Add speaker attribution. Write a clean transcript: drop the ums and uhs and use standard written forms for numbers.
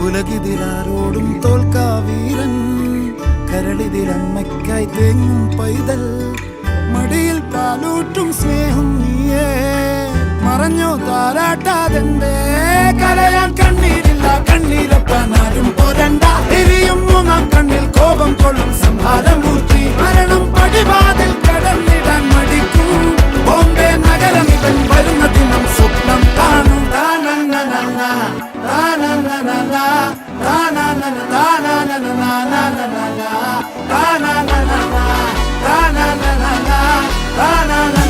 Speaker 1: ഉലകിതിലാരോടും തോൽക്കാ വീരൻ, കരളിതിലമ്മയ്ക്കായി തേങ്ങും പൈതൽ, മടിയിൽ പാലൂട്ടും സ്നേഹം നീയേ, മറഞ്ഞോ താരാട്ടാതെന്തേ കരയാൻ കണ്ണീരില്ല, കണ്ണീരപ്പാനാരും പോരണ്ട, എരിയും മൂന്നാം കണ്ണിൽ കോപം കൊള്ളും സംഹാരമൂർത്തി, മരണം പടിവാതിൽ കടന്നിടാൻ മടിക്കും, ബോംബെ നഗരം ഇവൻ വരുന്ന ദിനം സ്വപ്നം കാണും. Na na na na